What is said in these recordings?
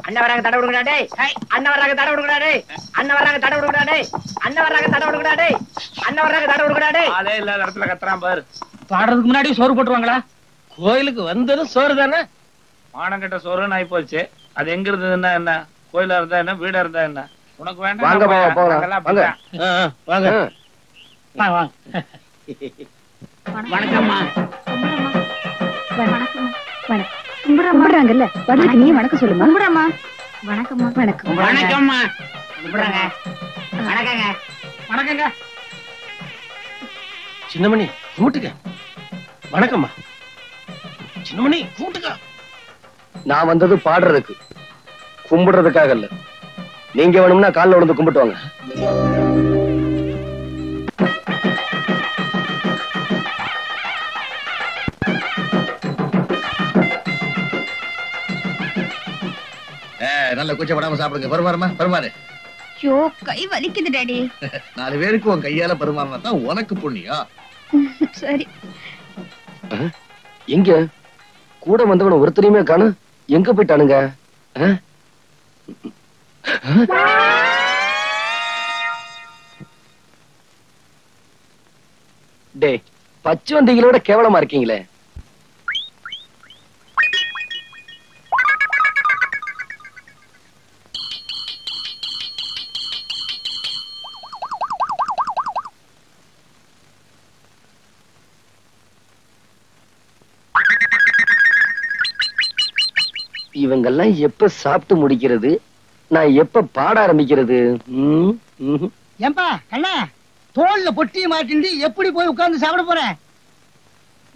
அண்ணன் வராங்க தடை விடுங்கடா. அண்ணன் வராங்க தடை விடுங்கடா. அண்ணன் வராங்க தடை விடுங்கடா. அண்ணன் வராங்க தடை விடுங்கடா. அண்ணன் வராங்க தடை விடுங்கடா. அதே இல்லாத இடத்துல கத்துறான் பாரு. பாடுறதுக்கு முன்னாடி சோறு போட்டுருவாங்களா? கோயிலுக்கு வந்ததும் சோறு தானே. மானங்கட்ட சோறுன்னு ஆயி போச்சு. அது எங்க இருந்ததுன்னா என்ன? கோயிலா இருந்தா என்ன, வீடா இருந்தா என்ன? உனக்கு வேண்டாம். வாங்க போலாம். வாங்க வாங்க வாங்க. வணக்கம்மா. கும்பிடுறாங்கல்ல, பதிலுக்கு நீ வணக்கம் சொல்லுமா. கும்பிடாமா. வணக்கம்மா. வணக்கம். வணக்கம்மா. கும்பிடுறாங்க. வணக்கங்க. வணக்கங்க. சின்னமணி கூட்டுக்க. வணக்கம்மா. சின்னமணி கூட்டுக்க. நான் வந்தது பாடுறதுக்கு, கும்பிடுறதுக்காக இல்ல. நீங்க வேணும்னா காலில் விழுந்து கும்பிட்டு வாங்க. நல்ல கூச்சப்படாம சாப்பிடுங்க. பருமாறுமா பருமாறு. ஐயோ, கை வலிக்குது டாடி. 4 பேருக்கு உன் கையால பருமாறினா தான் உனக்கு புண்ணியம். சரி. எங்க கூட வந்தவன ஒருத்தரையுமே காணோம். எங்க போயிட்டானுங்க? டே, பச்சை வந்தீங்களோட கேவலமா இருக்கீங்களே. இவங்கெல்லாம் எப்ப சாப்பிட்டு முடிக்கிறது, நான் எப்ப பாட ஆரம்பிக்கிறது? ஏன்பா கண்ணா, தோல்ல பொட்டியை மாட்டிண்டு எப்படி போய் உட்கார்ந்து சாப்பிட போறேன்?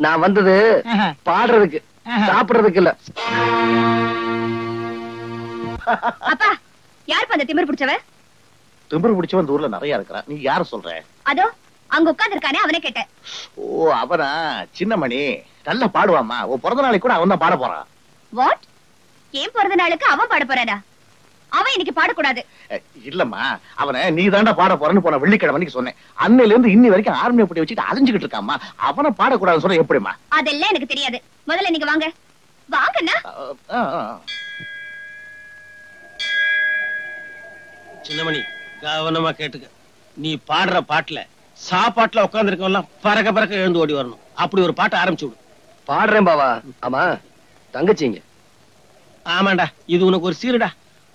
நான் வந்தது பாடுறதுக்கு, சாப்பிடுறதுக்கு இல்ல. அப்பா, யார் அந்த திமிர் பிடிச்சவ? திமிரு பிடிச்சவன் இந்த ஊர்ல நிறைய இருக்கிறான். நீ யார சொல்ற? அதோ அங்க உட்கார்ந்து இருக்கானே, அவனே கேட்டேன். ஓ, அவனா? சின்னமணி நல்லா பாடுவாமா. உன் பிறந்த நாளைக்கு கூட அவன் தான் பாட போறான். வாட்? ஏன் பிறந்த நாளுக்கு அவன் பாட போறானா? அவன் இன்னைக்கு பாடக்கூடாது. இல்லம்மா, அவனை நீ தாண்டா பாட போறன்னு போன வெள்ளிக்கிழமை சொன்னேன். அன்னையில இருந்து இன்னி வரைக்கும் ஆர்மியை போட்டு வச்சுட்டு அலைஞ்சுக்கிட்டு இருக்காமா. அவனை பாடக்கூடாதுன்னு சொல்ல எப்படிமா? அதெல்லாம் எனக்கு தெரியாது. முதல்ல நீங்க வாங்க. வாங்கண்ணா. சின்னமணி, கவனமா கேட்டுக்க. நீ பாடுற பாட்டுல சாப்பாட்டுல உட்கார்ந்து இருக்கவெல்லாம் பறக்க பறக்க எழுந்து ஓடி வரணும். அப்படி ஒரு பாட்டை ஆரம்பிச்சு விடு. பாடுறேன் பாவா. ஆமா, தங்கச்சிங்க. ஆமாண்டா, இது உனக்கு ஒரு சீருடா.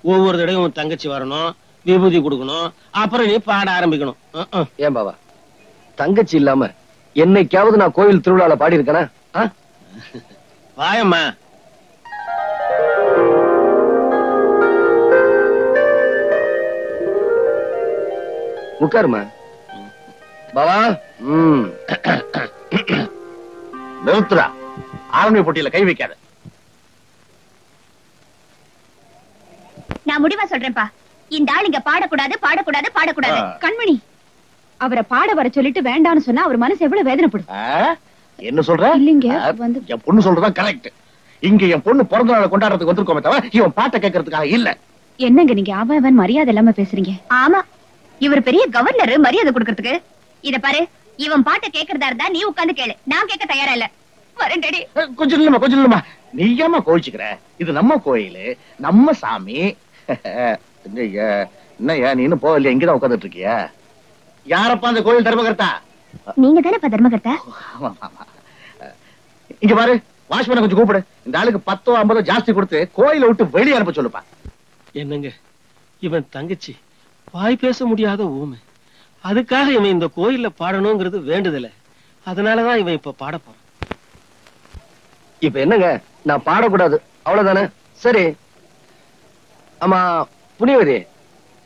ஒவ்வொரு தடவையும் உன் தங்கச்சி வரணும், விபூதி கொடுக்கணும், அப்புறம் நீ பாட ஆரம்பிக்கணும். ஏன் பாவா, தங்கச்சி இல்லாம என்னைக்காவது நான் கோயில் திருவிழால பாடி இருக்கேனா? வாயம்மா. உட்காருமா பாவா. நிறுத்துறா. ஆர்மி போட்டியில கை வைக்காத. நான் முடிவா சொல்றேன்ப்பா, இந்த ஆள் இங்க பாடக்கூடாது பாடக்கூடாது பாடக்கூடாது. கண்மணி, அவரை பாட வர சொல்லிட்டு வேண்டான்னு சொன்னா அவர் மனசு எவ்வளவு வேதனைப்படும். என்ன சொல்ற? இல்லைங்க, என் பொண்ணு சொல்றதான் கரெக்ட். இங்க என் பொண்ணு பிறந்த நாளை கொண்டாடுறதுக்கு வந்திருக்கோமே தவிர இவன் பாட்டை கேட்கறதுக்காக இல்ல. என்னங்க நீங்க அவன் மரியாதை இல்லாம பேசுறீங்க? ஆமா, இவர் பெரிய கவர்னர், மரியாதை கொடுக்கறதுக்கு. இத பாரு, இவன் பாட்டை கேட்கறதா இருந்தா நீ உட்கார்ந்து கேளு. நான் கேட்க தயாரா இல்ல. வரேன் டாடி. கொஞ்சம் இல்லம்மா. நீ ஏமா கோவிச்சுக்கிற? இது நம்ம கோயிலு, நம்ம சாமி. என்னய்யா நீ இன்னும் போகலையா? இங்கதான் உட்கார்ந்துட்டு இருக்கியா? யாரப்பா அந்த கோயில் தர்மகர்த்தா? நீங்க தானே தர்மகர்த்தா? இங்க பாரு, வாட்ச்மேனை கொஞ்சம் கூப்பிடு. இந்த ஆளுக்கு 10 50 ஜாஸ்தி கொடுத்து கோயிலை விட்டு வெளியே அனுப்ப சொல்லுப்பா. என்னங்க, இவன் தங்கச்சி வாய் பேச முடியாத ஊமை. அதுக்காக இவன் இந்த கோயில்ல பாடணுங்கிறது வேண்டுதல. அதனாலதான் இவன் இப்ப பாட போறான். இப்ப என்னங்க, நான் பாடக்கூடாது அவ்வளவுதானே? சரி. ஆமா புனிவதி,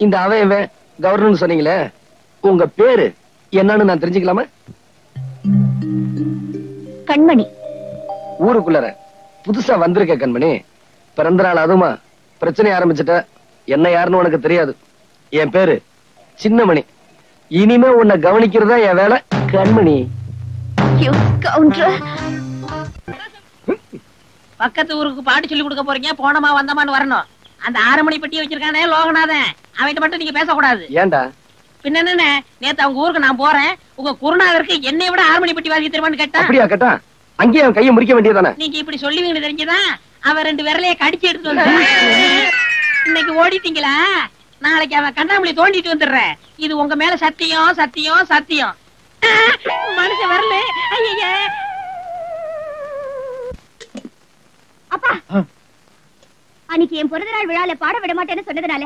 இந்த அவன் கவர்னர் சொன்னீங்களே, உங்க பேரு என்னன்னு நான் தெரிஞ்சுக்கலாமா? கண்மணி. ஊருக்குள்ளற புதுசா வந்திருக்க கண்மணி. பிறந்த நாள் அதுமா பிரச்சனை ஆரம்பிச்சுட்ட. என்ன யாருன்னு உனக்கு தெரியாது. என் பேரு சின்னமணி. இனிமே உன்னை கவனிக்கிறதா என் வேலை கண்மணி. பக்கத்து ஊருக்கு பாட்டு சொல்லி கொடுக்க போறீங்க, போனமா வந்தமான்னு வரணும். அந்த 6 மணி பெட்டியை வச்சிருக்கானே லோகநாதன், அவன்கிட்ட மட்டும் நீங்க பேசக்கூடாது. ஏண்டா? பின்ன என்ன, நேத்து அவங்க ஊருக்கு நான் போறேன், உங்க குருநாதருக்கு என்னை விட 6 மணி பெட்டி வாங்கி தருவான்னு கேட்டா. அப்படியா கேட்டா? அங்கேயே அவன் கையை முறிக்க வேண்டியதானே? நீங்க இப்படி சொல்லுவீங்கன்னு தெரிஞ்சுதான் அவன் 2 விரலைய கடிச்சு எடுத்து வந்து இன்னைக்கு ஓடிட்டீங்களா? நாளைக்கு அவன் கண்ணாமூலி தோண்டிட்டு வந்துடுறேன். இது உங்க மேல சத்தியம் சத்தியம் சத்தியம். மனுஷன் வரல. ஐயா அப்பா, அன்னைக்கு என் பிறந்த நாள் விழால பாட விட மாட்டேன்னு சொன்னதுனால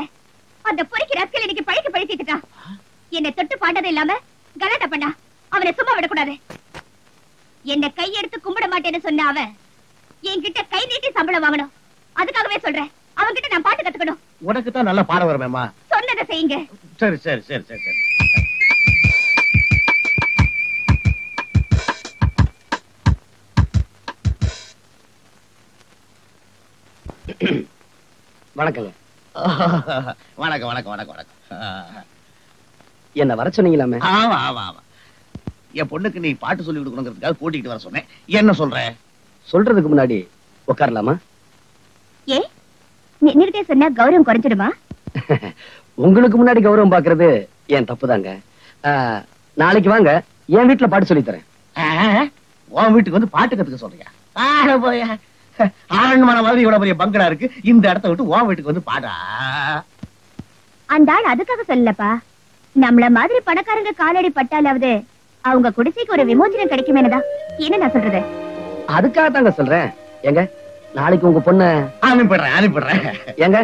அந்த பொறுக்கி ரஸ்கல் இன்னைக்கு பழிக்கு பழிச்சிட்டான். என்னை தொட்டு பாண்டது இல்லாம கலாட்டா பண்ணா. அவனை சும்மா விடக்கூடாது. என்னை கையெடுத்து கும்பிட மாட்டேன்னு சொன்ன அவன் என்கிட்ட கை நீட்டி சம்பளம் வாங்கணும். அதுக்காகவே சொல்றேன், அவன்கிட்ட நான் பாட்டு கத்துக்கணும். உனக்கு தான் நல்லா பாட வருமேம்மா. சொன்னதை செய்யுங்க. சரி சரி சரி சரி சரி. வணக்கங்க. வணக்கம் வணக்கம் வணக்கம் வணக்கம். என்ன வர சொன்னீங்களாமே? ஆமா ஆமா ஆமா. என் பொண்ணுக்கு நீ பாட்டு சொல்லி கொடுக்கணுங்கிறதுக்காக கூட்டிட்டு வர சொன்னேன். என்ன சொல்ற? சொல்றதுக்கு முன்னாடி உட்காரலாமா? ஏ, நின்னுட்டே சொன்னா கௌரவம் குறைஞ்சிடுமா? உங்களுக்கு முன்னாடி கௌரவம் பாக்குறது என் தப்புதாங்க. நாளைக்கு வாங்க, என் வீட்டுல பாட்டு சொல்லி தரேன். உன் வீட்டுக்கு வந்து பாட்டு கத்துக்க சொல்றியா? போய ஆரண்மான மாதிரி இவ்வளவு பெரிய பங்களா இருக்கு, இந்த இடத்த விட்டு உன் வீட்டுக்கு வந்து பாடா. அந்த ஆள் அதுக்காக சொல்லப்பா. நம்மள மாதிரி பணக்காரங்க காலடி பட்டாலாவது அவங்க குடிசைக்கு ஒரு விமோச்சனம் கிடைக்குமேனதான். என்ன நான் சொல்றது? அதுக்காக தாங்க சொல்றேன். எங்க நாளைக்கு உங்க பொண்ண அனுப்பிடுறேன் அனுப்பிடுறேன். ஏங்க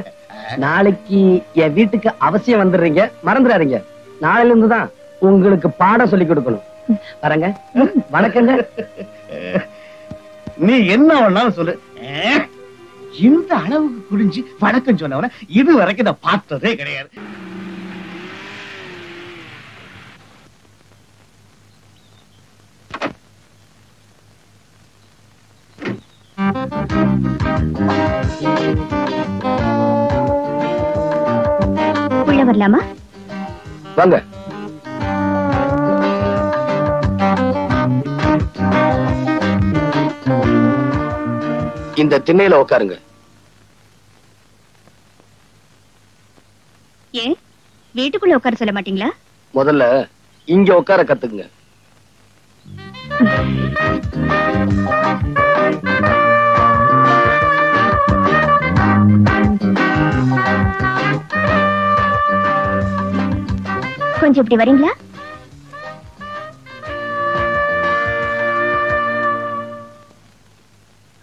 நாளைக்கு என் வீட்டுக்கு அவசியம் வந்துடுறீங்க, மறந்துடாதீங்க. நாளையில இருந்துதான் உங்களுக்கு பாடம் சொல்லி கொடுக்கணும். வரங்க. வணக்கங்க. நீ என்ன வேணாலும் சொல்லு. இந்த அளவுக்கு குடிஞ்சு வணக்கம் சொன்னவன இது வரைக்கும் நான் பார்த்ததே கிடையாது. உள்ள வரலாமா? வாங்க. இந்த திண்ணையில உட்காருங்க. ஏன் வீட்டுக்குள்ள உட்கார சொல்ல மாட்டீங்களா? முதல்ல இங்க உட்கார கத்துக்குங்க. கொஞ்சம் இப்படி வரீங்களா?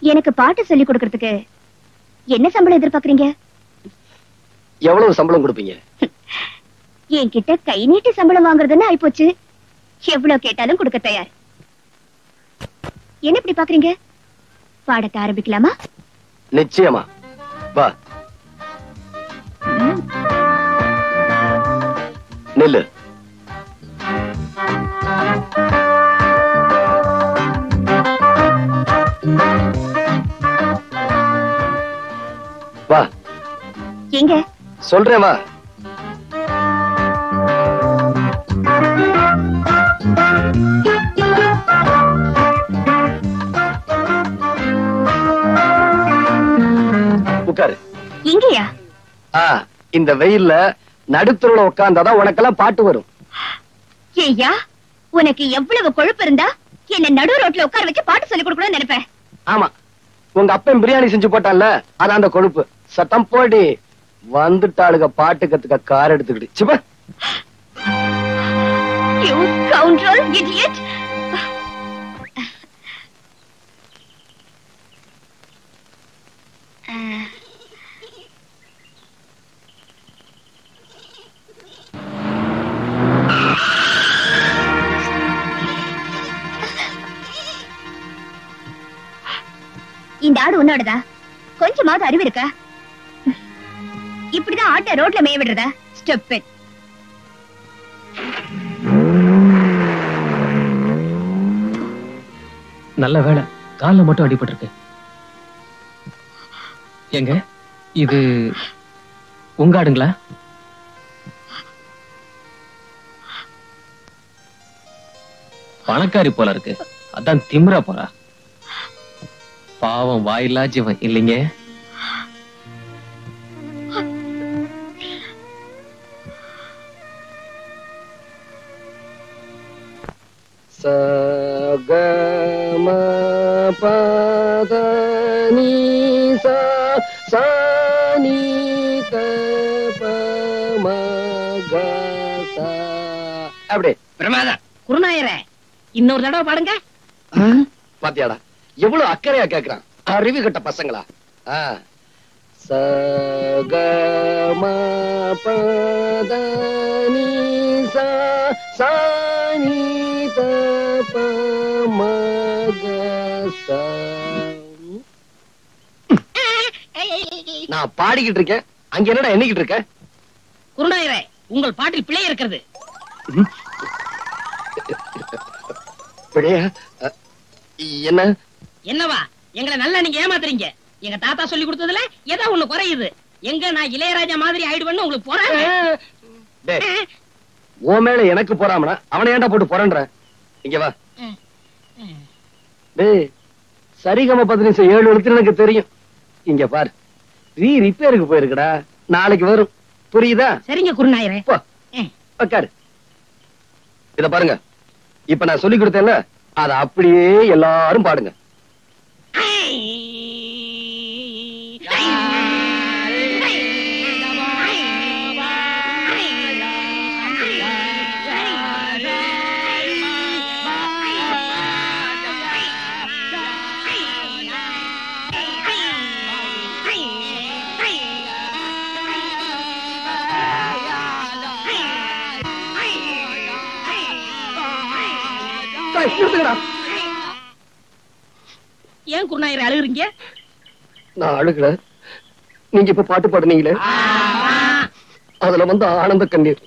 எனக்கு பாட்டு சொல்லி கொடுக்கறதுக்கு என்ன சம்பளம் எதிர்பார்க்கறீங்க? எவ்வளவு சம்பளம் கொடுப்பீங்க? என்கிட்ட கை நீட்டி சம்பளம் வாங்குறதுன்னு ஆயிப்போச்சு. எவ்வளவு கேட்டாலும் கொடுக்க தயார். என்ன இப்படி பாக்குறீங்க? பாடத்தை ஆரம்பிக்கலாமா? நிச்சயமா. வா. நில்லு. வா. எங்க? சொல்றேன் வா. உட்காரு. இங்கயா? இந்த வெயில்ல நடுத்தருல உட்கார்ந்தாதான் உனக்கெல்லாம் பாட்டு வரும். ஏய்யா, உனக்கு எவ்வளவு கொழுப்பு இருந்தா என்ன நடு ரோட்ல உட்கார வச்சு பாட்டு சொல்லி கொடுக்கணும்னு நினைப்பேன். ஆமா, உங்க அப்பன் பிரியாணி செஞ்சு போட்டான்ல, அது அந்த கொழுப்பு. சத்தம் போடி. வந்துட்டாளுக பாட்டு கத்துக்க கார் எடுத்துக்கிட்டு. சிப்ப. You scoundrel, idiot. இந்த ஆடு உன்னோடதா? கொஞ்சமாவது அறிவு இருக்கா? இப்படிதான் ஆட்டை ரோட்ல மேய விடுறதா? ஸ்டூபிட். நல்ல வேளை கால்ல மட்டும் அடிபட்டு இருக்கு. எங்க இது உங்க ஆடுங்களா? பணக்காரி போல இருக்கு, அதான் திமிரா போறா. பாவம் வாயில்லா ஜீவன் இல்லைங்க. சகம பதனி ச நீ த ப ம க சா. அப்படி பிரமாதம். குருநாயரே, இன்னொரு தடவை பாடுங்க. பாத்தியாடா எவ்வளவு அக்கறையா கேக்குறான். அறிவு கட்ட பசங்களா. ச க ம ப த நீ சா சா நீ த ப ம க சா. நான் பாடிக்கிட்டு இருக்கேன், அங்க என்னடா எண்ணிக்கிட்டு இருக்க? குருநாயரே, உங்கள் பாட்டில் பிழை இருக்கிறது. பிழையா? என்ன? என்னவா? எங்களை நல்லா நீங்க ஏமாத்துறீங்க. எங்க தாத்தா சொல்லி கொடுத்ததுல ஏதோ ஒண்ணு குறையுது. எங்க நான் இளையராஜா மாதிரி ஆயிடுவேன்னு உங்களுக்கு போறாங்க. உன் மேல எனக்கு போறாமனா அவனை ஏன்டா போட்டு போறன்ற? இங்க வா. டேய், சரிகம 17 எழுத்து எனக்கு தெரியும். இங்க பாரு, ரிப்பேருக்கு போயிருக்குடா, நாளைக்கு வரும். புரியுதா? சரிங்க குருநாயரே. உட்காரு. இத பாருங்க, இப்ப நான் சொல்லி கொடுத்தேன்ல, அத அப்படியே எல்லாரும் பாடுங்க. ஏன் குருநாயரே அழுகுறீங்க? நான் அழுகல, நீங்க இப்ப பாட்டு பாடுனீங்களே, அதுல வந்து ஆனந்த கண்ணீர்.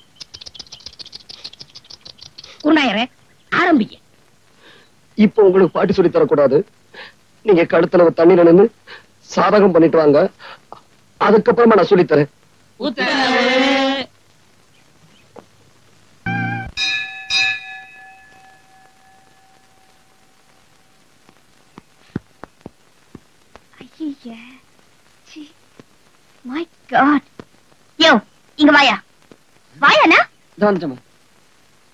குருநாயரே, ஆரம்பிங்க. இப்ப உங்களுக்கு பாட்டு சொல்லி தரக்கூடாது. நீங்க கழுத்துல தண்ணீர் நின்று சாதகம் பண்ணிட்டு வாங்க, அதுக்கப்புறமா நான் சொல்லித்தரேன். My God. யோ, இங்க வாயா. வாயானா?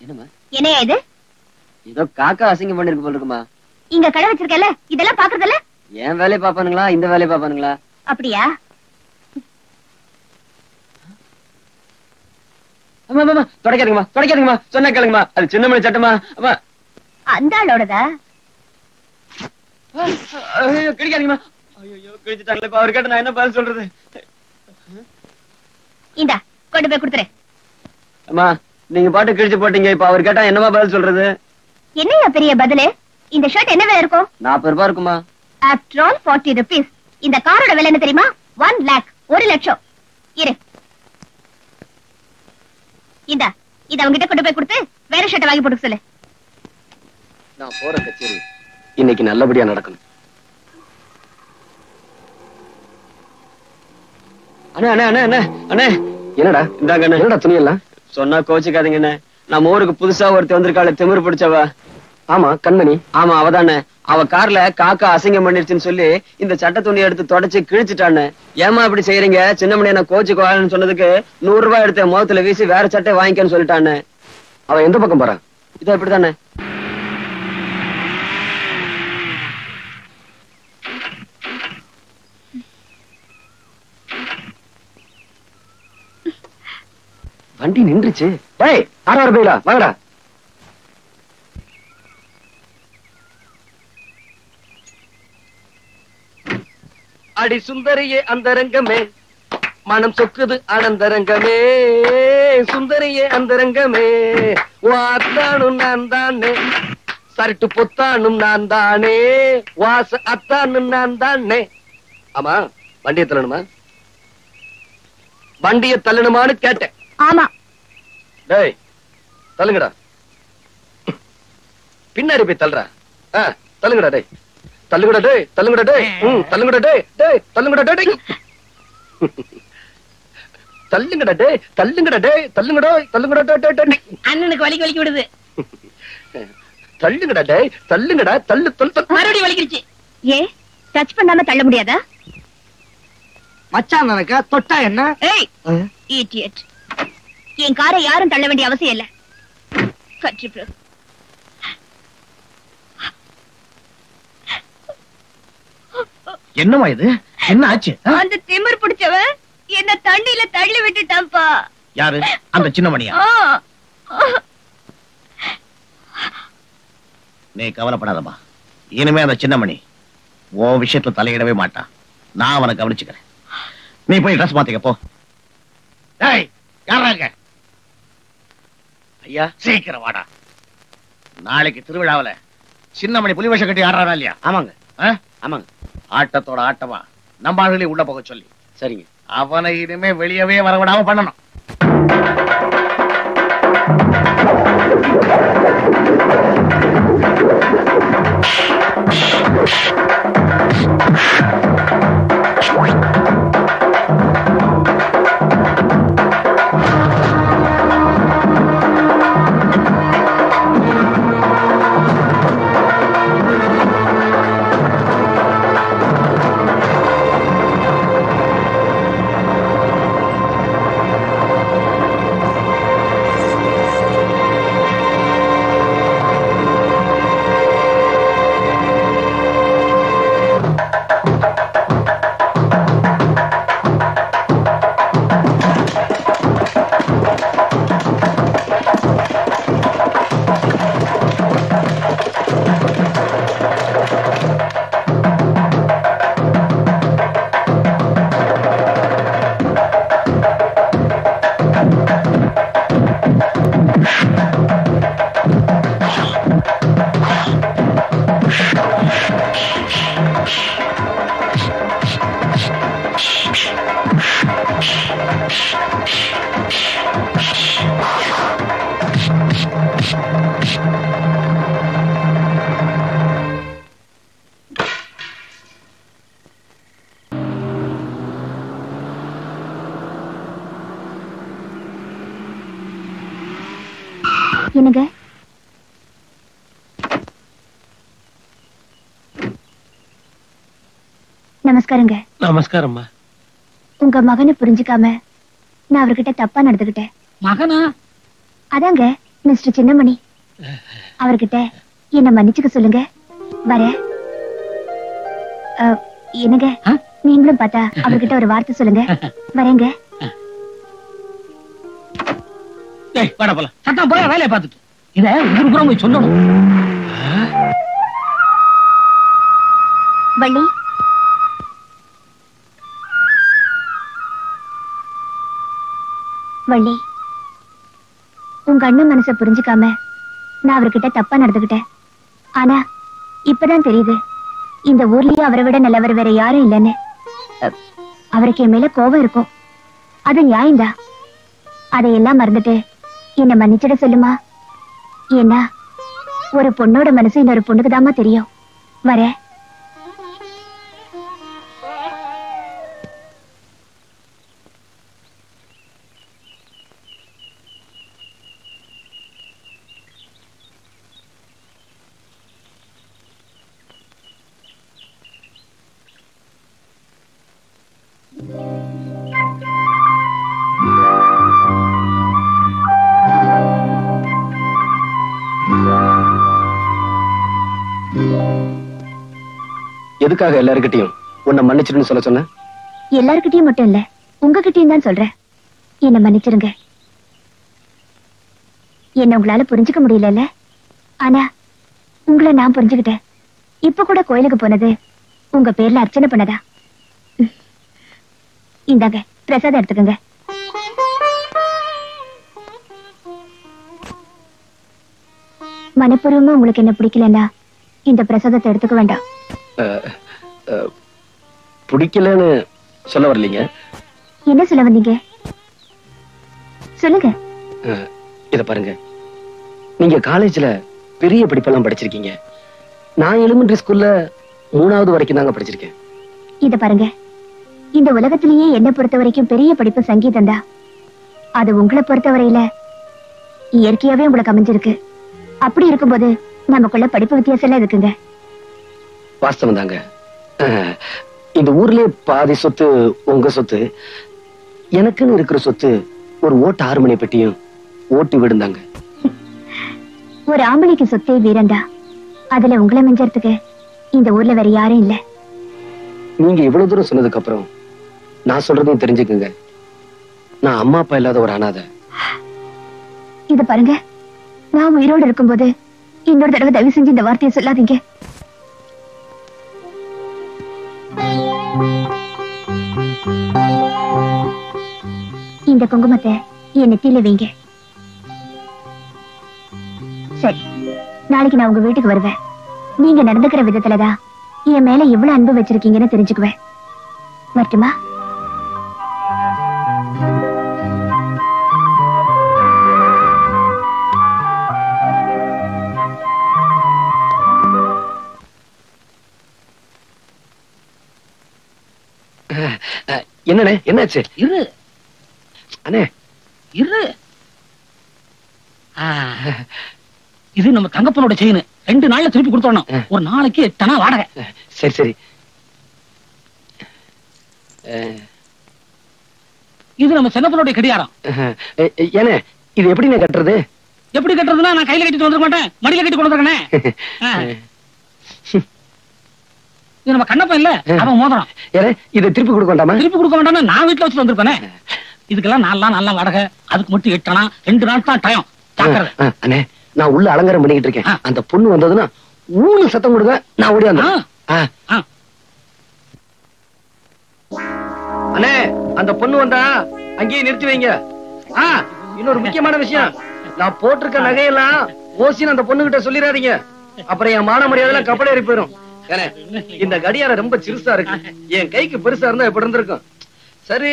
என்னம்மா? என்னையா இது? ஏதோ காக்கா அசிங்கம் பண்ணிருக்கு போல இருக்குமா. இங்க கடை வச்சிருக்கல, இதெல்லாம் பாக்குறதுல என் வேலையை பாப்பானுங்களா இந்த வேலையை பாப்பானுங்களா? அப்படியா? தொடக்காதீங்கம்மா, தொடக்காதீங்கம்மா, சொன்ன கேளுங்கம்மா, அது சின்ன மணி சட்டமா. அம்மா, அந்த ஆளோடதா? கிடைக்காதீங்கம்மா. ஐயோ, கிழிச்சிட்டாங்களே, இப்ப அவர் கேட்ட நான் என்ன பதில் சொல்றது? இந்தா, கொண்டு போய் கொடுத்துரு. அம்மா, நீங்க பாட்டு கிழிச்சு போட்டீங்க, இப்ப அவர் கேட்டா என்னமா பதில் சொல்றது? என்னையா பெரிய பதிலு? இந்த ஷர்ட் என்ன விலை இருக்கும்? 40 ரூபாய் இருக்குமா? After all 40 rupees. இந்த காரோட விலை என்ன தெரியுமா? 1 lakh, 1 லட்சம். இரு, இந்தா, இத அவங்கிட்ட கொண்டு போய் கொடுத்து வேற ஷர்ட் வாங்கி போட்டு சொல்லு. நான் போற கச்சேரி இன்னைக்கு நல்லபடியா நடக்கணும். அண்ணே அண்ணே அண்ணே அண்ணே அண்ணே. என்னடா இந்தாங்க அண்ணே. என்னடா துணி எல்லாம்? சொன்னா கோச்சுக்காதீங்க அண்ணே. நம்ம ஊருக்கு புதுசா ஒருத்தி வந்திருக்காளே, திமிரு பிடிச்சவ. ஆமா, கண்மணி. ஆமா, அவதானே. அவ கார்ல காக்கா அசிங்கம் பண்ணிருச்சுன்னு சொல்லி இந்த சட்ட துணியை எடுத்து தொடச்சு கிழிச்சிட்டான்னு. ஏமா இப்படி செய்யறீங்க? சின்னமணி என்ன கோச்சுக்குவான்னு சொன்னதுக்கு 100 ரூபாய் எடுத்த முகத்துல வீசி வேற சட்டை வாங்கிக்கன்னு சொல்லிட்டான்னு. அவன் எந்த பக்கம் போறான்? இதோ இப்படித்தானே. வண்டி நின்றுச்சு. டேய், 6 ரூபாய்ல வாங்கடா. அடி சுந்தரியே அந்தரங்கமே, மனம் சொக்குது ஆனந்தரங்கமே. சுந்தரியே அந்தரங்கமே, வாத்தானும் நான் தானே, சரட்டு பொத்தானும் நான் தானே, வாச அத்தானும் நான் தானே. ஆமா, வண்டியை தள்ளணுமா? வண்டியை தள்ளணுமான்னு கேட்டேன். ஆமா. டேய், தள்ளுங்கடா. பின்னாடி போய் தள்ளுறா. தள்ளுங்கடா டேய், தள்ளுங்கடா டேய், தள்ளுங்கடா டேய், தள்ளுங்கடா டேய், டேய் தள்ளுங்கடா டேய், தள்ளுங்கடா டேய், தள்ளுங்கடா டேய், தள்ளுங்கடா, தள்ளுங்கடா டேய் டேய். அண்ணனுக்கு வலிக்கு வலிக்கு விடுது. தள்ளுங்கடா டேய், தள்ளுங்கடா, தள்ளு தள்ளு தள்ளு. மறுபடியும் வலிக்கிடுச்சு. ஏ, டச் பண்ணாம தள்ள முடியாதா? மச்சான் நினைக்க தொட்டா என்ன? ஏய், இடியட். என் காரை யாரும் தள்ள வேண்டிய அவசியம் இல்ல. கட்சி பிரஸ். என்னமா இது? என்ன ஆச்சு? அந்த திமிர் பிடிச்சவன் தண்ணியில தள்ளி விட்டுட்டான்ப்பா. யாரு? அந்த சின்ன மணியா? நீ கவலைப்படாதம்மா. இனிமே அந்த சின்ன மணி உன் விஷயத்துல தலையிடவே மாட்டான். நான் அவனை கவனிச்சுக்கிறேன். நீ போய் ட்ரெஸ் மாத்திக்க போ. டேய், யாராங்க? ஐயா, சீக்கிரம் வாடா. நாளைக்கு திருவிழாவில சின்னமணி புலி வேஷம் கட்டி ஆடுறானா இல்லையா? ஆமாங்க. ஆமாங்க. ஆட்டத்தோட ஆட்டமா நம்ம ஆளுகளையும் உள்ள போக சொல்லி. சரிங்க. அவனை இனிமே வெளியவே வரவிடாம பண்ணணும். என்னங்க? நமஸ்காரங்க. நமஸ்காரம்மா. உங்க மகனை புரிஞ்சுக்காம நான் அவர்கிட்ட தப்பா நடந்துகிட்டேன். மகனா? அதாங்க மிஸ்டர் சின்னமணி. அவர்கிட்ட என்ன மன்னிச்சுக்க சொல்லுங்க. வர என்னங்க, நீங்களும் பார்த்தா அவர்கிட்ட ஒரு வார்த்தை சொல்லுங்க. வரேங்க. சத்தம் போல வேலையை பார்த்துட்டு இத ஊரு புறம் போய் சொல்லணும். வள்ளி, வள்ளி, உங்க அண்ணன் மனசை புரிஞ்சுக்காம நான் அவர்கிட்ட தப்பா நடந்துகிட்டேன். ஆனா இப்பதான் தெரியுது இந்த ஊர்லயே அவரை விட நல்லவர் வேற யாரும் இல்லைன்னு. அவருக்கு என் மேல கோபம் இருக்கும், அது நியாயம்தான். அதையெல்லாம் மறந்துட்டு என்ன மன்னிச்சிட சொல்லுமா. ஏன்னா ஒரு பொண்ணோட மனசு இன்னொரு பொண்ணுக்கு தாமா தெரியும். வர. எதுக்காக எல்லார்கிட்டயும் உன்னை மன்னிச்சிருன்னு சொல்ல சொன்ன? எல்லார்கிட்டயும் மட்டும் இல்ல, உங்ககிட்டயும் தான் சொல்றேன். என்ன மன்னிச்சிருங்க. என்ன உங்களால புரிஞ்சுக்க முடியல, ஆனா உங்களை நான் புரிஞ்சுக்கிட்டேன். இப்ப கூட கோயிலுக்கு போனது உங்க பேர்ல அர்ச்சனை பண்ணதா. இந்தாங்க பிரசாதம் எடுத்துக்கங்க. மனப்பூர்வமா உங்களுக்கு என்ன பிடிக்கலன்னா இந்த பிரசாதத்தை எடுத்துக்க வேண்டாம். பிடிக்கலன்னு சொல்ல வரலீங்க. என்ன சொல்ல வந்தீங்க? சொல்லுங்க. இத பாருங்க, நீங்க காலேஜ்ல பெரிய படிப்பெல்லாம் படிச்சிருக்கீங்க. நான் எலிமெண்டரி ஸ்கூல்ல 3வது வரைக்கும் தாங்க படிச்சிருக்கேன். இத பாருங்க, இந்த உலகத்திலேயே என்ன பொறுத்த வரைக்கும் பெரிய படிப்பு சங்கீதம் தான். அது உங்களை பொறுத்தவரையில இயற்கையாவே உங்களுக்கு அமைஞ்சிருக்கு. அப்படி இருக்கும்போது நமக்குள்ள படிப்பு வித்தியாசம் எல்லாம் இருக்குங்க. வாஸ்தவம் தாங்க. இந்த ஊர்லயே பாதி சொத்து உங்க சொத்து, எனக்குன்னு இருக்கிற சொத்து ஒரு ஓட்டு 6 மணி பெட்டியும் ஓட்டு விடுந்தாங்க. ஒரு ஆம்பளைக்கு சொத்தே வீரண்டா. அதுல உங்களை மிஞ்சறதுக்கு இந்த ஊர்ல வேற யாரும் இல்ல. நீங்க இவ்வளவு தூரம் சொன்னதுக்கு அப்புறம் நான் சொல்றதையும் தெரிஞ்சுக்குங்க. நான் அம்மா அப்பா இல்லாத ஒரு அனாதை. இது பாருங்க, நான் உயிரோடு இருக்கும்போது இன்னொரு தடவை தயவு செஞ்சு இந்த வார்த்தையை சொல்லாதீங்க. இந்த குங்குமத்தை என் நெத்தியில வைங்க. சரி, நாளைக்கு நான் உங்க வீட்டுக்கு வருவேன். நீங்க நடந்துக்கிற விதத்துலதான் என் மேல எவ்வளவு அன்பு வச்சிருக்கீங்கன்னு தெரிஞ்சுக்குவேன். வரட்டுமா? என்னண்ணே, என்னாச்சு? இரு அண்ணே, இரு. இது நம்ம தங்கப்பனோட செயின். 2 நாள்ல திருப்பி கொடுத்தோம். ஒரு நாளைக்கு 8 அணா வாடகை. சரி சரி. இது நம்ம சின்னப்பனோட கடியாரம். ஏனே, இது எப்படி கட்டுறது? எப்படி கட்டுறதுன்னா, நான் கையில கட்டிட்டு வந்துட மாட்டேன், மடியில கட்டி கொண்டு வந்துருக்கேன். இது நம்ம கண்ணப்பன் இல்ல, அவன் மோதிரம். ஏனே, இதை திருப்பி கொடுக்க வேண்டாமா? திருப்பி கொடுக்க வேண்டாம், நான் வீட்டுல வச்சுட்டு வந்திருப்பேனே. இதுக்கெல்லாம் 4 நாள் நல்ல வாடகை, அதுக்கு மட்டும் 8 அணா. 2 நாள் தான் டைம். அண்ணே, நான் உள்ள அலங்காரம் பண்ணிக்கிட்டு இருக்கேன். அந்த பொண்ணு வந்ததுன்னா ஊனு சத்தம் கொடுங்க, நான் ஓடி வந்தேன். அண்ணே, அந்த பொண்ணு வந்தா அங்கேயே நிறுத்தி வைங்க. இன்னொரு முக்கியமான விஷயம், நான் போட்டிருக்க நகையெல்லாம் ஓசின்னு அந்த பொண்ணு கிட்ட சொல்லிடாதீங்க. அப்புறம் என் மான மரியாதை கப்பல் ஏறி போயிரும். இந்த கடியாரம் ரொம்ப சிறுசா இருக்கு, என் கைக்கு பெருசா இருந்தா எப்படி இருந்திருக்கும். சரி,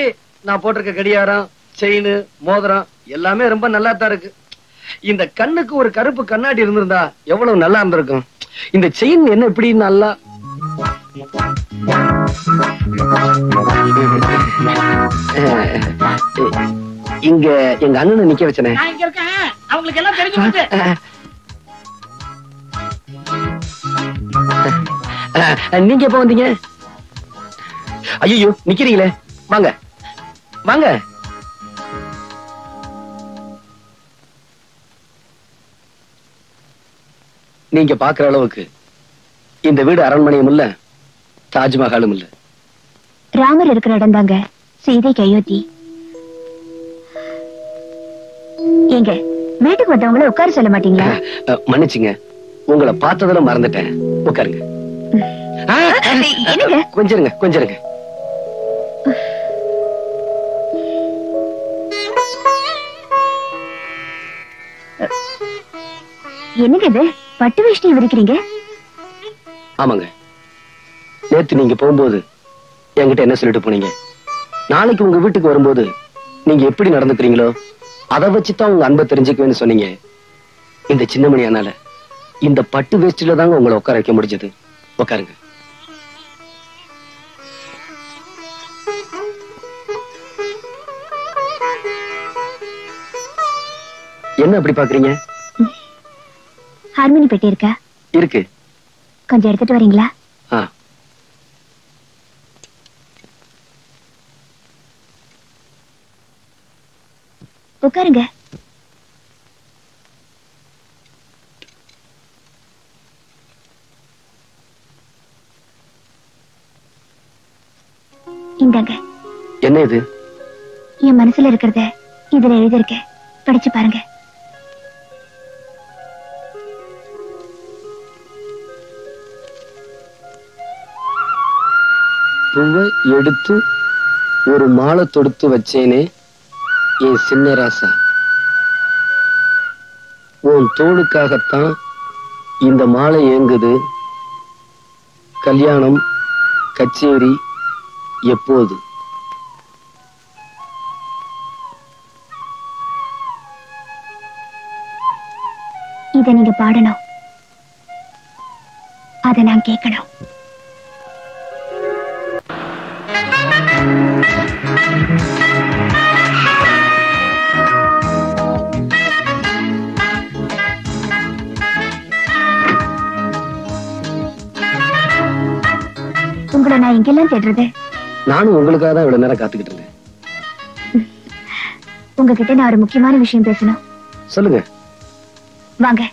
நான் போட்டிருக்க கடியாரம், செயின், மோதிரம் எல்லாமே ரொம்ப நல்லா தான் இருக்கு. இந்த கண்ணுக்கு ஒரு கருப்பு கண்ணாடி இருந்திருந்தா எவ்வளவு நல்லா இருந்திருக்கும். இந்த செயின் என்ன இப்படி நல்லா இங்க எங்க அண்ணனை நிக்க வச்சனே. அவங்களுக்கு எல்லாம் தெரிஞ்சு போச்சு. நீங்க எப்ப வந்தீங்க? ஐயோ, நிக்கிறீங்களே, வாங்க வாங்க. நீங்க பாக்குற அளவுக்கு இந்த வீடு அரண்மனையும் இல்ல, தாஜ்மஹாலும் இல்ல. ராமர் இருக்கிற இடம் தாங்க சீதைக்கு அயோத்தி. எங்க வீட்டுக்கு வந்தவங்கள உட்கார சொல்ல மாட்டீங்களா? மன்னிச்சுங்க, உங்களை பார்த்ததுல மறந்துட்டேன். உட்காருங்க. கொஞ்சிருங்க கொஞ்சிருங்க. என்னங்க இது, பட்டு வேஷ்டி விரிக்கிறீங்க? ஆமாங்க, நேத்து நீங்க போகும்போது என்கிட்ட என்ன சொல்லிட்டு போனீங்க? நாளைக்கு உங்க வீட்டுக்கு வரும்போது நீங்க எப்படி நடந்துக்கிறீங்களோ அதை வச்சுதான் உங்க அன்பை தெரிஞ்சுக்குவேன்னு சொன்னீங்க. இந்த சின்னமணி ஆனால இந்த பட்டு வேஷ்டில தாங்க உங்களை உட்கார வைக்க முடிஞ்சது. உட்காருங்க. என்ன அப்படி பாக்குறீங்க? ஹார்மோனி பெட்டி இருக்கா? இருக்கு. கொஞ்சம் எடுத்துட்டு வரீங்களா? உட்காருங்க. இந்தாங்க. என்ன இது? என் மனசுல இருக்கிறத இதுல எழுதிருக்கேன், படிச்சு பாருங்க. பூவை எடுத்து ஒரு மாலை தொடுத்து வச்சேனே என் சின்ன ராசா, உன் தோளுக்காகத்தான் இந்த மாலை ஏங்குது. கல்யாணம் கச்சேரி எப்போது? இத நீங்க பாடணும், அத நான் கேட்கணும். உங்களை நான் எங்கெல்லாம் தேடுறது? நானும் உங்களுக்காக தான் இவ்வளவு நேரம் காத்துக்கிட்டு இருந்தேன். உங்ககிட்ட நான் ஒரு முக்கியமான விஷயம் பேசணும். சொல்லுங்க. வாங்க,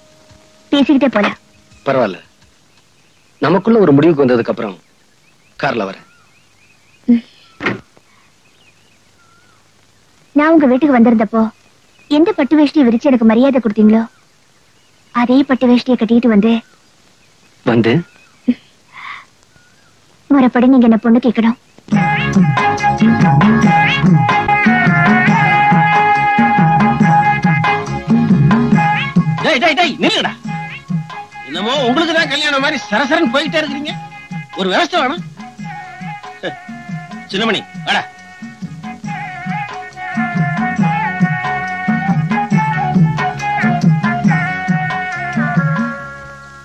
பேசிக்கிட்டே போலாம். பரவாயில்ல, நமக்குள்ள ஒரு முடிவுக்கு வந்ததுக்கு அப்புறம் கார்ல வரேன். நான் உங்க வீட்டுக்கு வந்திருந்தப்போ எந்த பட்டு வேஷ்டியை விரிச்சு எனக்கு மரியாதை கொடுத்தீங்களோ அதே பட்டு வேஷ்டியை கட்டிட்டு வந்து முறைப்படி நீங்க என்ன பொண்ணு கேட்கணும். நில்லுடா. என்னமோ உங்களுக்கு தான் கல்யாணம் மாதிரி சரசரன் போயிட்டே இருக்கிறீங்க. ஒரு விவசாய வேணும். சின்னமணி வாடா.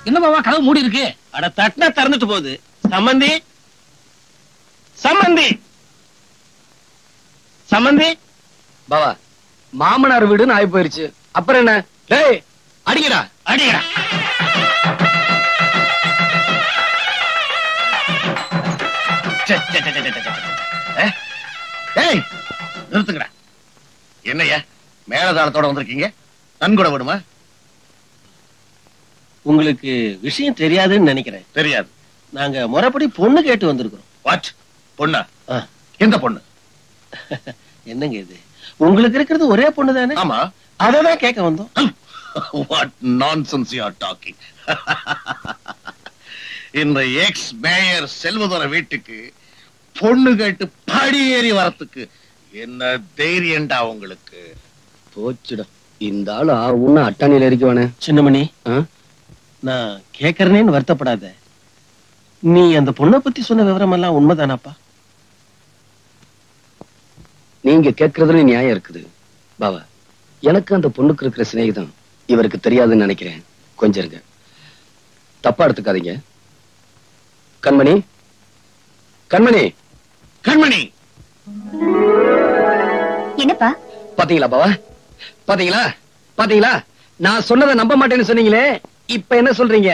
என்ன பாவா கதவு மூடி இருக்கு? அட தட்டினா திறந்துட்டு போகுது. சம்பந்தி சம்பந்தி சம்பந்தி. பாவா மாமனார் வீடுன்னு ஆகி போயிருச்சு. அப்புறம் என்ன? டேய் அடிக்கடா அடிக்கடா. நிறுத்துங்கடா. என்னையா மேலதாளத்தோட வந்திருக்கீங்க? நன்கொடை விடுமா? உங்களுக்கு விஷயம் தெரியாதுன்னு நினைக்கிறேன். தெரியாது. நாங்க முறைப்படி பொண்ணு கேட்டு வந்திருக்கிறோம். வாட்? பொண்ணா? எந்த பொண்ணு? என்னங்க இது? உங்களுக்கு இருக்கிறது ஒரே பொண்ணு தானே? ஆமா. அததான் கேட்க வந்தோம். What nonsense you are talking. இந்த எக்ஸ் மேயர் செல்வதோர வீட்டுக்கு பொண்ணு கேட்டு படியேறி வரத்துக்கு என்ன தைரியம்டா உங்களுக்கு? போச்சுடா. இந்த ஆளு உன்ன அட்டாணியில இருக்குவானே. சின்னமணி, நான் கேக்குறேன்னு வருத்தப்படாத. நீ அந்த பொண்ணை பத்தி சொன்ன விவரம் எல்லாம் உண்மைதானாப்பா? நீங்க கேக்குறதுல நியாயம் இருக்குது பாவா. எனக்கு அந்த பொண்ணுக்கு இருக்கிற சிநேகிதம் இவருக்கு தெரியாதுன்னு நினைக்கிறேன். கொஞ்சம் இருங்க, தப்பா எடுத்துக்காதீங்க. கண்மணி, கண்மணி, கண்மணி. என்னப்பா? பாத்தீங்களா பாவா? பாத்தீங்களா? பாத்தீங்களா? நான் சொன்னதை நம்ப மாட்டேன்னு சொன்னீங்களே, இப்ப என்ன சொல்றீங்க?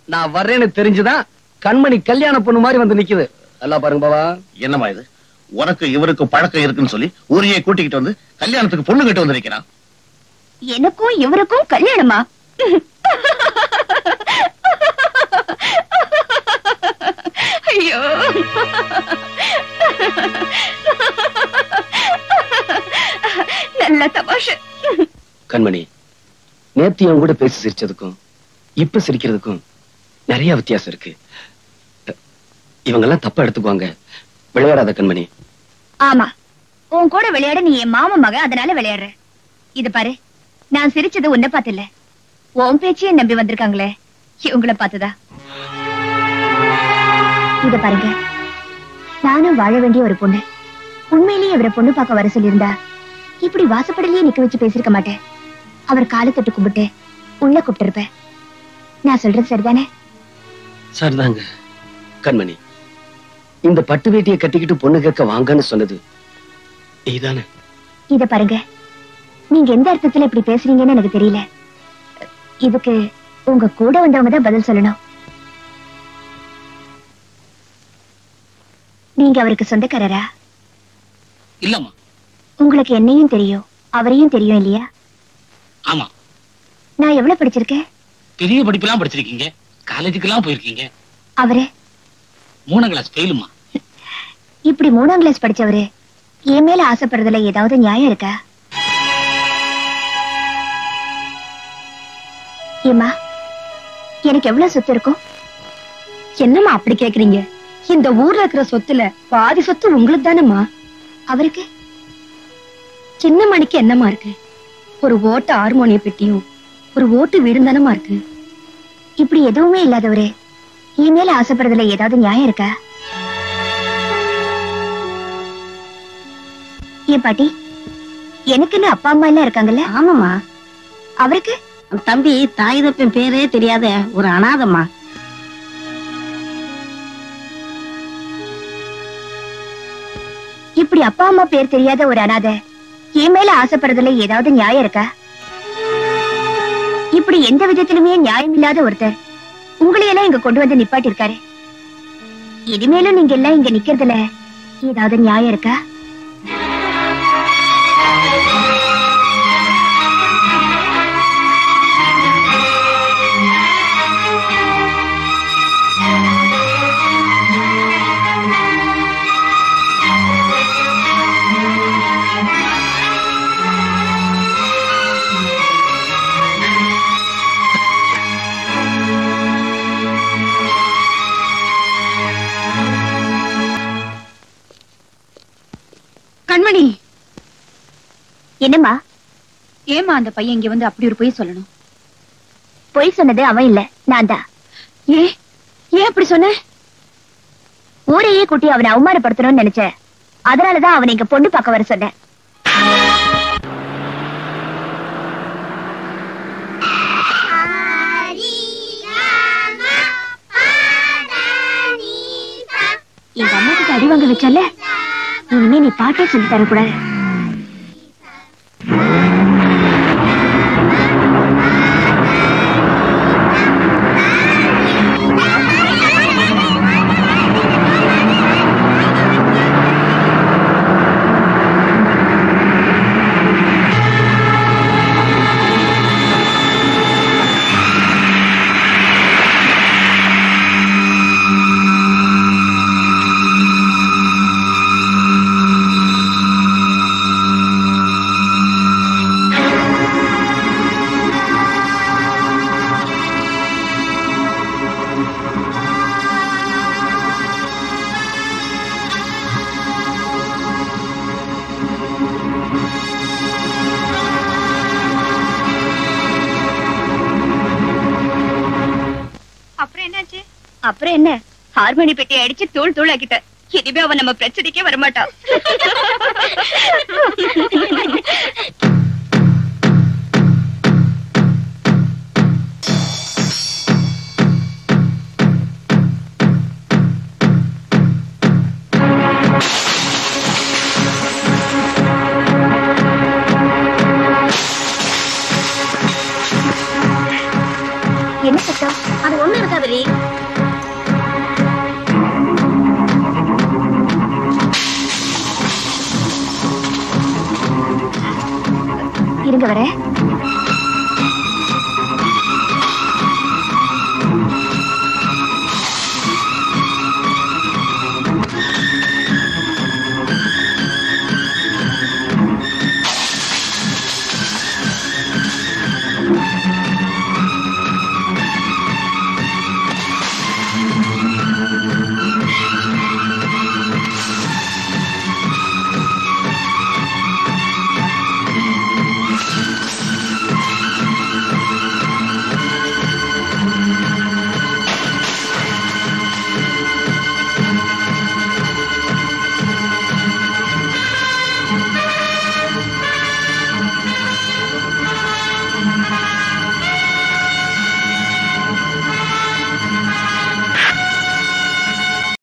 நான் வர்றேன்னு தெரிஞ்சுதான் கண்மணி கல்யாண பொண்ணு மாதிரி வந்து நிக்குது. நல்லா பாருங்க பாவா. என்னமா இது? உனக்கு இவருக்கு பழக்கம் இருக்குன்னு சொல்லி ஊரையே கூட்டிக்கிட்டு வந்து கல்யாணத்துக்கு பொண்ணு கேட்டு வந்து நிக்கிறான். எனக்கும் இவருக்கும் கல்யாணமா? ஐயோ, நல்ல தமாஷை. கண்மணி, நேத்து என் கூட பேசி சிரிச்சதுக்கும் இப்ப சிரிக்கிறதுக்கும் நிறைய வித்தியாசம் இருக்கு. இவங்கெல்லாம் தப்பா எடுத்துக்குவாங்க. விளையாடாத கண்மணி. ஆமா, உன் கூட விளையாட நீ என் மாமா மக, அதனால விளையாடுற. இது பாரு, நான் சிரிச்சது உன்னை பார்த்து இல்ல, உன் பேச்சையே நம்பி வந்திருக்காங்களே இவங்களை பார்த்துதா. இத பாருங்க, நானும் வாழ வேண்டிய ஒரு பொண்ணு. உண்மையிலேயே அவரை பொண்ணு பார்க்க வர சொல்லியிருந்தா இப்படி வாசப்படலையே நிக்க வச்சு பேசிருக்க மாட்டேன். அவர் காலை தொட்டு கும்பிட்டு உள்ள கூப்பிட்டு இருப்பேன். நான் சொல்றது சரிதானே? சரிதாங்க. கண்மணி, இந்த பட்டு வேட்டியை கட்டிக்கிட்டு பொண்ணு கேட்க வாங்கன்னு சொன்னது நீதானே? இத பாருங்க, நீங்க எந்த அர்த்தத்துல இப்படி பேசுறீங்கன்னு எனக்கு தெரியல. இதுக்கு உங்க கூட வந்தவங்க தான் பதில் சொல்லணும். நீங்க அவருக்கு சொந்தக்காரரா? இல்லம்மா. உங்களுக்கு என்னையும் தெரியும் அவரையும் தெரியும் இல்லையா? ஆமா. நான் எவ்வளவு படிச்சிருக்கேன்? பெரிய படிப்பெல்லாம் படிச்சிருக்கீங்க, காலேஜுக்கெல்லாம் போயிருக்கீங்க. அவரு 3ஆம் கிளாஸ் ஃபெயிலுமா. இப்படி 3ஆம் கிளாஸ் படிச்சவரு என் மேல ஆசைப்படுறதுல ஏதாவது நியாயம் இருக்கா? ஏமா, எனக்கு எவ்வளவு சொத்து இருக்கும்? என்னம்மா அப்படி கேக்குறீங்க? இந்த ஊர்ல இருக்கிற சொத்துல பாதி சொத்து உங்களுக்கு தானம்மா. அவருக்கு சின்ன மணிக்கு என்னமா இருக்கு? ஒரு ஓட்டு ஹார்மோனிய பெட்டியும் ஒரு ஓட்டு வீடும் தானமா இருக்கு. இப்படி எதுவுமே இல்லாதவரு என் மேல ஆசைப்படுறதுல ஏதாவது நியாயம் இருக்கா? ஏன் பாட்டி, எனக்குன்னு அப்பா அம்மா எல்லாம் இருக்காங்கல்ல? ஆமாமா. அவருக்கு தம்பி தாய் தப்பன் பேரே தெரியாத ஒரு அனாதம்மா. இப்படி அப்பா அம்மா பேர் தெரியாத ஒரு அனாதை என் மேல ஆசைப்படுறதுல ஏதாவது நியாயம் இருக்கா? இப்படி எந்த விதத்திலுமே நியாயம் இல்லாத ஒருத்தர் உங்களையெல்லாம் இங்க கொண்டு வந்து நிப்பாட்டி இருக்காரு. இனிமேலும் நீங்க எல்லாம் இங்க நிக்கிறதுல ஏதாவது நியாயம் இருக்கா? கண்மணி, என்னம்மா? ஏமா அந்த பையன் இங்க வந்து அப்படி ஒரு பொய் சொல்லணும்? பொய் சொன்னது அவன் இல்ல, நான் தான். ஏன் அப்படி சொன்ன? ஊரையே கூட்டி அவனை அவமானப்படுத்தணும்னு நினைச்சேன். அதனாலதான் அவனை இங்க பொண்ணு பார்க்க வர சொன்னேன். எங்க அம்மா கிட்ட அடி வாங்க வச்சல, இனிமே நீ பாட்டே சொல்லி தரக்கூடாது. அப்புறம் என்ன, ஹார்மோனி பெட்டி அடிச்சு தூள் தூள் ஆக்கிட்ட. இனிமே அவன் நம்ம பிரச்சனைக்கே வரமாட்டான். என்ன சத்தம்? அது ஒண்ணு இருக்காது. இருங்க வரேன்.